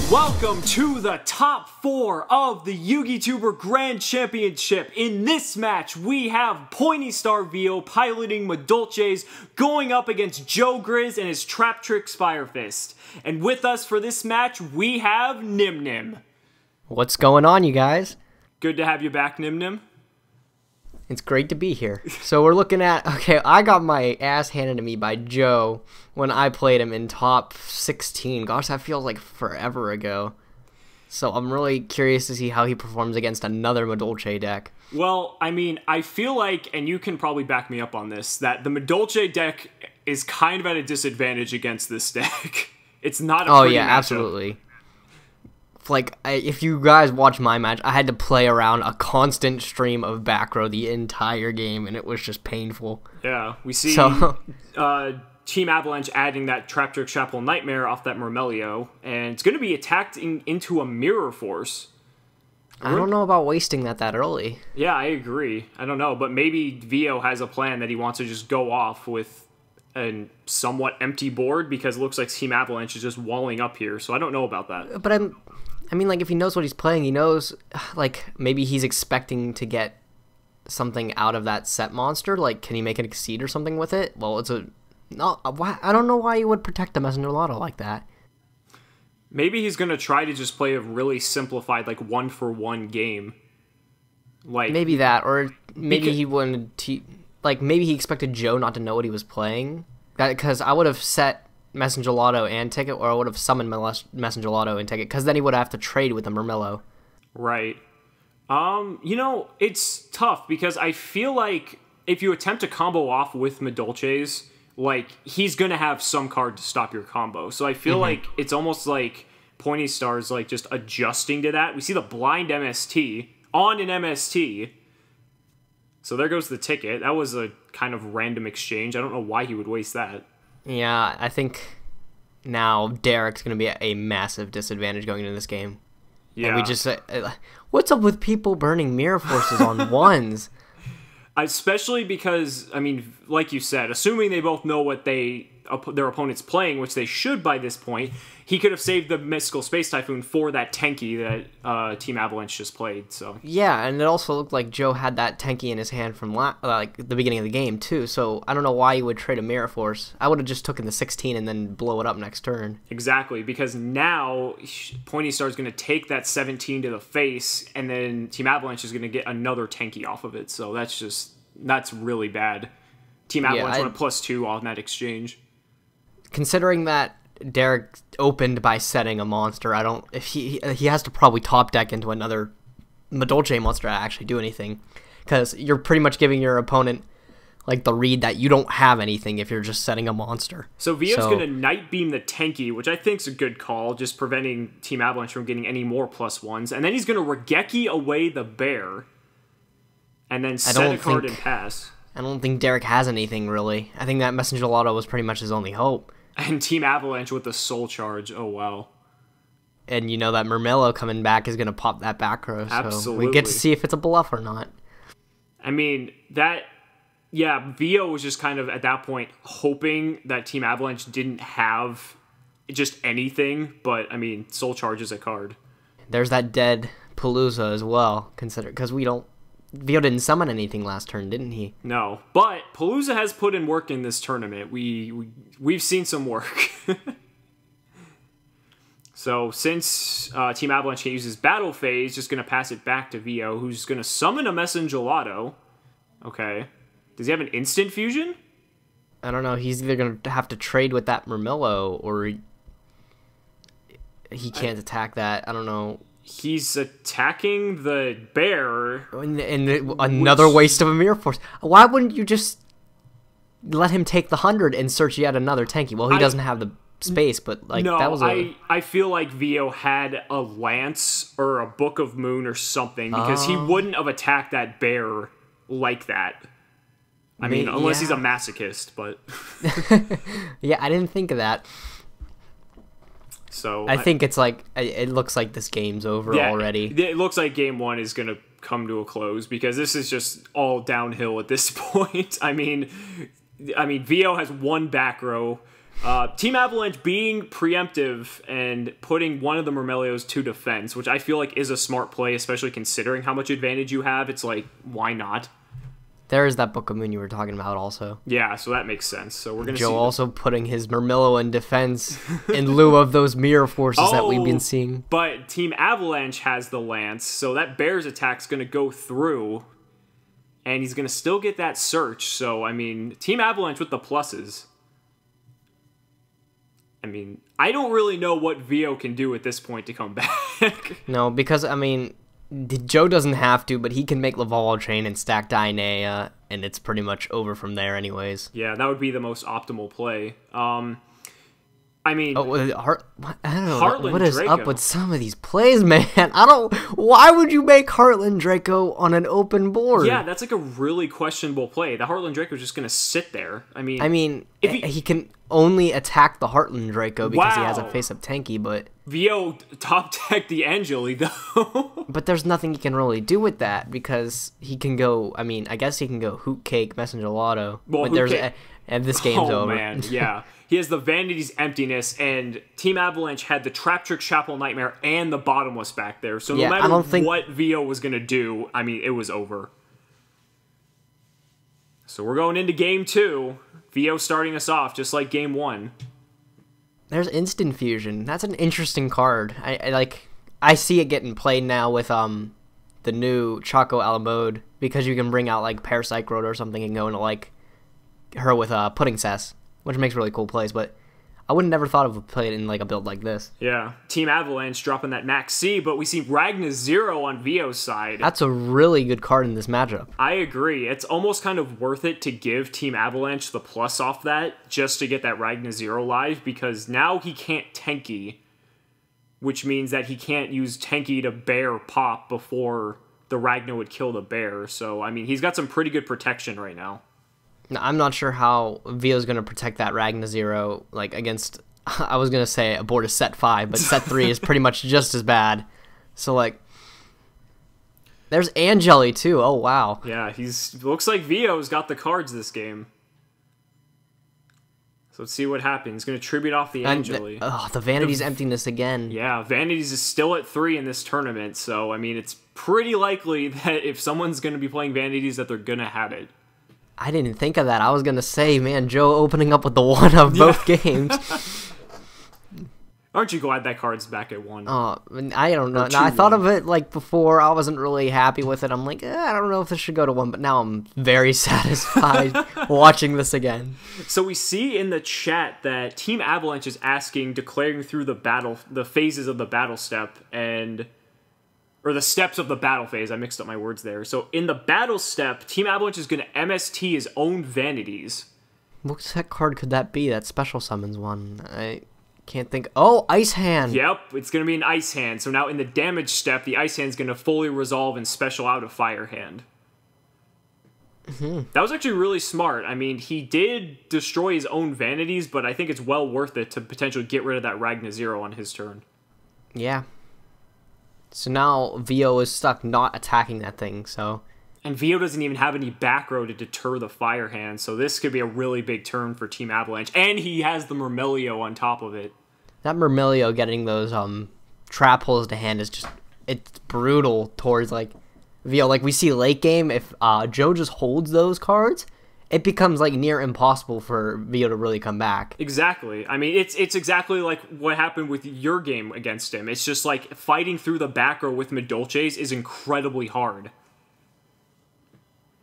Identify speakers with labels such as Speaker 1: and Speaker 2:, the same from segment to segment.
Speaker 1: welcome to the top 4 of the YugiTuber Grand Championship. In this match, we have PointyStarVio piloting Madolches going up against Joe Grizz and his Trap Tricks Fire Fist. And with us for this match, we have Nim Nim.
Speaker 2: What's going on, you guys?
Speaker 1: Good to have you back, Nim Nim.
Speaker 2: It's great to be here. So we're looking at, okay, I got my ass handed to me by Joe when I played him in top 16. Gosh, that feels like forever ago. So I'm really curious to see how he performs against another Madolche deck.
Speaker 1: Well, I mean, I feel like, and you can probably back me up on this, that the Madolche deck is kind of at a disadvantage against this deck. It's not a pretty matchup.
Speaker 2: Absolutely. Like, if you guys watch my match, I had to play around a constant stream of back row the entire game, and it was just painful.
Speaker 1: Yeah, we see Team Avalanche adding that Trap Trick Chapel Nightmare off that Myrmelio, and it's going to be attacked into a Mirror Force.
Speaker 2: I don't know about wasting that early.
Speaker 1: Yeah, I agree. I don't know, but maybe Vio has a plan that he wants to just go off with a somewhat empty board, because it looks like Team Avalanche is just walling up here, so I don't know about that.
Speaker 2: But I mean, like, if he knows what he's playing, he knows, like, maybe he's expecting to get something out of that set monster. Like, can he make it exceed or something with it? Well, it's a... No, I don't know why you would protect the Messenger Lotto like that.
Speaker 1: Maybe he's going to try to just play a really simplified, like, one-for-one game. Like
Speaker 2: maybe that, or maybe he wanted to... Like, maybe he expected Joe not to know what he was playing. Because I would have set Messenger Lotto and Ticket, or I would have summoned my Messenger Lotto and Ticket, because then he would have to trade with the Myrmello.
Speaker 1: Right. You know, it's tough, because I feel like if you attempt to combo off with Madolches, like, he's going to have some card to stop your combo. So I feel like it's almost like Pointy Star's, like, just adjusting to that. We see the blind MST on an MST. So there goes the Ticket. That was a kind of random exchange. I don't know why he would waste that.
Speaker 2: Yeah, I think now Derek's going to be a massive disadvantage going into this game. Yeah. And we just... what's up with people burning Mirror Forces on ones?
Speaker 1: Especially because, I mean, like you said, assuming they both know what their opponent's playing, which they should by this point, he could have saved the Mystical Space Typhoon for that Tenki that Team Avalanche just played. So
Speaker 2: yeah, and it also looked like Joe had that Tenki in his hand from like the beginning of the game too. So I don't know why you would trade a Mirror Force. I would have just taken the 16 and then blow it up next turn. Exactly,
Speaker 1: because now Pointy Star is going to take that 17 to the face, and then Team Avalanche is going to get another Tenki off of it. So that's really bad. Team Avalanche won a +2 on that exchange.
Speaker 2: Considering that Derek opened by setting a monster, if he has to probably top deck into another Madolche monster to actually do anything, because you're pretty much giving your opponent like the read that you don't have anything if you're just setting a monster.
Speaker 1: So Vio's going to Night Beam the Tenki, which I think is a good call, just preventing Team Avalanche from getting any more +1s, and then he's going to Regeki away the bear, and then set a card and pass.
Speaker 2: I don't think Derek has anything really. I think that Messenger Lotto was pretty much his only hope.
Speaker 1: And Team Avalanche with the Soul Charge. Oh, wow.
Speaker 2: And you know that Myrmello coming back is going to pop that back row. So
Speaker 1: absolutely.
Speaker 2: We get to see if it's a bluff or not.
Speaker 1: I mean, Vio was just kind of, at that point, hoping that Team Avalanche didn't have just anything. But, I mean, Soul Charge is a card.
Speaker 2: There's that dead Palooza as well, because Vio didn't summon anything last turn, didn't he?
Speaker 1: No, but Palooza has put in work in this tournament. We've seen some work. So since Team Avalanche can't use his battle phase, just going to pass it back to Vio, who's going to summon a Messenger Lotto. Okay. Does he have an instant fusion?
Speaker 2: I don't know. He's either going to have to trade with that Myrmello, or he can't attack that. I don't know.
Speaker 1: He's attacking the bear.
Speaker 2: And another waste of a Mirror Force. Why wouldn't you just let him take the 100 and search yet another Tenki? Well, he doesn't have the space, but like
Speaker 1: no,
Speaker 2: that was
Speaker 1: I feel like Vio had a Lance or a Book of Moon or something, because he wouldn't have attacked that bear like that. I mean, unless he's a masochist, but...
Speaker 2: Yeah, I didn't think of that.
Speaker 1: So
Speaker 2: I think it's like, it looks like this game's over already.
Speaker 1: It looks like game one is going to come to a close, because this is just all downhill at this point. I mean, Vio has one back row. Team Avalanche being preemptive and putting one of the Murmelios to defense, which I feel like is a smart play, especially considering how much advantage you have. It's like, why not?
Speaker 2: There is that Book of Moon you were talking about also.
Speaker 1: Yeah, so that makes sense. So we're gonna
Speaker 2: Joe
Speaker 1: see
Speaker 2: also putting his Murmillo in defense in lieu of those mirror forces that we've been seeing.
Speaker 1: But Team Avalanche has the Lance, so that Bear's attack's gonna go through, and he's gonna still get that search. So I mean, Team Avalanche with the pluses. I mean, I don't really know what Vio can do at this point to come back.
Speaker 2: No, because I mean, Joe doesn't have to, but he can make Laval Chain and stack Dionea, and it's pretty much over from there anyways.
Speaker 1: Yeah, that would be the most optimal play. I mean...
Speaker 2: Oh, I don't know,
Speaker 1: Heartland
Speaker 2: what is
Speaker 1: Draco.
Speaker 2: up with some of these plays, man? Why would you make Heartland Draco on an open board?
Speaker 1: Yeah, that's like a really questionable play. The Heartland Draco is just going to sit there. I mean,
Speaker 2: he can only attack the Heartland Draco because he has a
Speaker 1: Wow.
Speaker 2: face-up tanky, but...
Speaker 1: Vio top deck the Angeli, though.
Speaker 2: But there's nothing he can really do with that because he can go. I mean, I guess he can go Hoot Cake, Messenger Lotto.
Speaker 1: Well,
Speaker 2: but
Speaker 1: Hoot
Speaker 2: there's
Speaker 1: Cake-
Speaker 2: and this game's
Speaker 1: Oh,
Speaker 2: over.
Speaker 1: man, yeah. He has the Vanity's Emptiness, and Team Avalanche had the Trap Trick Chapel Nightmare and the Bottomless back there. So
Speaker 2: Yeah,
Speaker 1: no
Speaker 2: I
Speaker 1: matter
Speaker 2: don't think-
Speaker 1: what Vio was going to do, I mean, it was over. So we're going into Game 2. Vio starting us off just like Game 1.
Speaker 2: There's Instant Fusion. That's an interesting card. I see it getting played now with the new Choco Alamode because you can bring out like Parasite Road or something and go into like her with Pudding Cess, which makes really cool plays. But I would have never thought of playing it in like a build like this.
Speaker 1: Yeah. Team Avalanche dropping that Max C, but we see Ragna 0 on Vio's side.
Speaker 2: That's a really good card in this matchup.
Speaker 1: I agree. It's almost kind of worth it to give Team Avalanche the plus off that just to get that Ragna 0 live because now he can't tanky, which means that he can't use tanky to bear pop before the Ragna would kill the bear. So, I mean, he's got some pretty good protection right now.
Speaker 2: Now, I'm not sure how Vio's going to protect that Ragna 0 like against, I was going to say aboard a set 5, but set 3 is pretty much just as bad. So, like, there's Angeli, too. Oh, wow.
Speaker 1: Yeah, looks like Vio's got the cards this game. So let's see what happens. He's going to tribute off the Angeli.
Speaker 2: The Vanity's Emptiness again.
Speaker 1: Yeah, Vanities is still at 3 in this tournament, so, I mean, it's pretty likely that if someone's going to be playing Vanities that they're going to have it.
Speaker 2: I didn't think of that. I was going to say, man, Joe opening up with the 1 of both games.
Speaker 1: Aren't you glad that card's back at 1?
Speaker 2: I don't know.
Speaker 1: Or
Speaker 2: Now, I
Speaker 1: 2-1.
Speaker 2: thought of it, like, before. I wasn't really happy with it. I'm like, I don't know if this should go to 1, but now I'm very satisfied watching this again.
Speaker 1: So we see in the chat that Team Avalanche is asking, declaring through the phases of the battle step, or the steps of the battle phase. I mixed up my words there. So in the battle step, Team Avalanche is going to MST his own Vanities.
Speaker 2: What set card could that be? That special summons one. I can't think. Oh, Ice Hand.
Speaker 1: Yep, it's going to be an Ice Hand. So now in the damage step, the Ice Hand is going to fully resolve and special out a Fire Hand. That was actually really smart. I mean, he did destroy his own Vanities, but I think it's well worth it to potentially get rid of that Ragna 0 on his turn.
Speaker 2: Yeah. So now Vio is stuck not attacking that thing, so...
Speaker 1: And Vio doesn't even have any back row to deter the Fire Hand, so this could be a really big turn for Team Avalanche. And he has the Murmelio on top of it.
Speaker 2: That Murmelio getting those trap holes to hand is just... It's brutal towards, like, Vio. Like, we see late game, if Joe just holds those cards, it becomes, like, near impossible for Vio to really come back.
Speaker 1: Exactly. I mean, it's exactly like what happened with your game against him. It's just like fighting through the back row with Medolces is incredibly hard.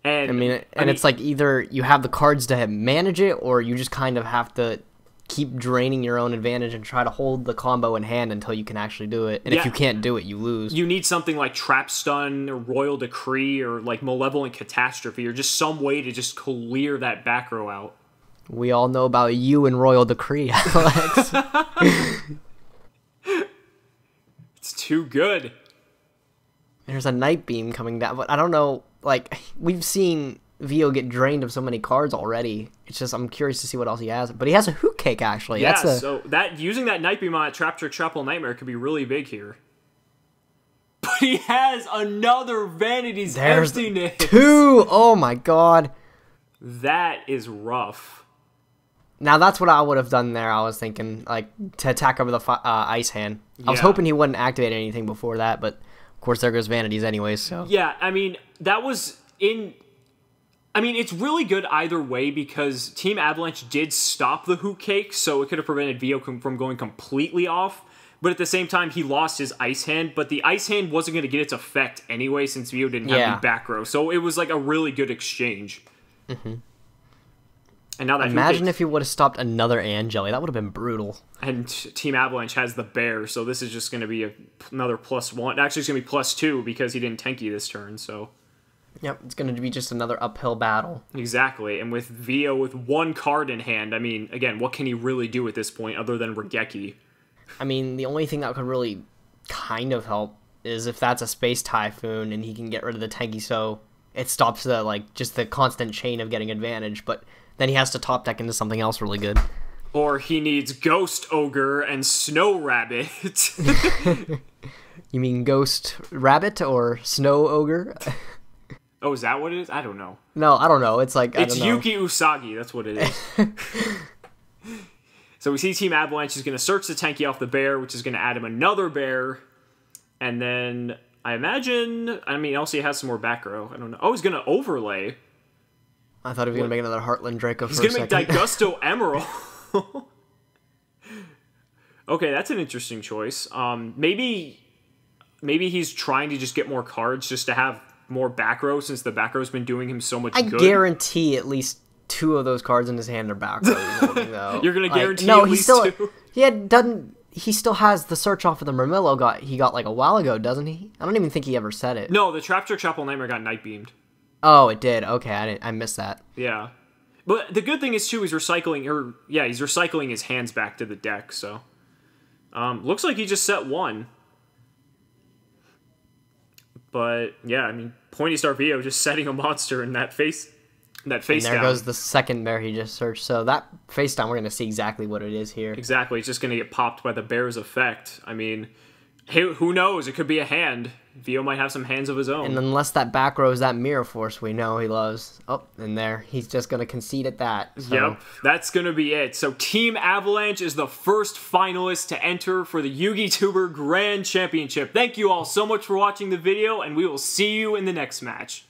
Speaker 1: And
Speaker 2: I mean, it's like either you have the cards to manage it, or you just kind of have to keep draining your own advantage and try to hold the combo in hand until you can actually do it. And if you can't do it, you lose.
Speaker 1: You need something like Trap Stun or Royal Decree or like Malevolent Catastrophe or just some way to just clear that back row out.
Speaker 2: We all know about you and Royal Decree, Alex.
Speaker 1: It's too good.
Speaker 2: There's a Night Beam coming down, but I don't know, like, we've seen Vio get drained of so many cards already. It's just, I'm curious to see what else he has. But he has a Hoot Cake, actually.
Speaker 1: Yeah, so using that Night Beam on Trap Trick Chapel Nightmare could be really big here. But he has another Vanity's Emptiness.
Speaker 2: 2! Oh my god.
Speaker 1: That is rough.
Speaker 2: Now that's what I would have done there. I was thinking, like, to attack over the Ice Hand. I was hoping he wouldn't activate anything before that, but of course there goes Vanities anyways, so.
Speaker 1: Yeah, I mean, that was in... I mean, it's really good either way because Team Avalanche did stop the Hoot Cake, so it could have prevented Vio from going completely off. But at the same time, he lost his Ice Hand, but the Ice Hand wasn't going to get its effect anyway since Vio didn't have any back row. So it was like a really good exchange.
Speaker 2: Mm-hmm.
Speaker 1: And now that
Speaker 2: Imagine if he would have stopped another Angeli. That would have been brutal.
Speaker 1: And Team Avalanche has the Bear, so this is just going to be another +1. Actually, it's going to be +2 because he didn't tanky this turn, so...
Speaker 2: Yep, it's going to be just another uphill battle.
Speaker 1: Exactly, and with Vio with one card in hand, I mean, again, what can he really do at this point other than Regeki?
Speaker 2: I mean, the only thing that could really kind of help is if that's a Space Typhoon and he can get rid of the tanky, so it stops the, like, just the constant chain of getting advantage, but then he has to top deck into something else really good.
Speaker 1: Or he needs Ghost Ogre and Snow Rabbit.
Speaker 2: You mean Ghost Rabbit or Snow Ogre?
Speaker 1: Oh, is that what it is? I don't know.
Speaker 2: No, I don't know. It's like,
Speaker 1: it's Yuki Usagi. That's what it is. So we see Team Avalanche is going to search the tanky off the Bear, which is going to add him another Bear. And then I imagine, I mean, LC has some more back row. I don't know. Oh, he's going to overlay.
Speaker 2: I thought he was going to make another Heartland Draco
Speaker 1: for a second. He's going to make Daigusto Emerald. Okay, that's an interesting choice. Maybe he's trying to just get more cards just to have more back row since the back row's been doing him so much good.
Speaker 2: I guarantee at least 2 of those cards in his hand are back row. Though.
Speaker 1: You're going to guarantee at least 2?
Speaker 2: He still has the search off of the Mermillo he got like a while ago, doesn't he? I don't even think he ever said it.
Speaker 1: No, the Traptor Chapel Nightmare got Night Beamed.
Speaker 2: Oh, it did. Okay, I missed that.
Speaker 1: Yeah. But the good thing is, too, he's recycling his hands back to the deck, so... looks like he just set 1. But, yeah, I mean, PointyStarVio just setting a monster in that face down.
Speaker 2: And there goes the second bear he just searched. So that face down, we're going to see exactly what it is here.
Speaker 1: Exactly. It's just going to get popped by the bear's effect. I mean, who knows? It could be a hand. Vio might have some hands of his own.
Speaker 2: And unless that back row is that Mirror Force we know he loves. Oh, and there. He's just going to concede at that. So.
Speaker 1: Yep. That's going to be it. So Team Avalanche is the first finalist to enter for the YugiTuber Grand Championship. Thank you all so much for watching the video, and we will see you in the next match.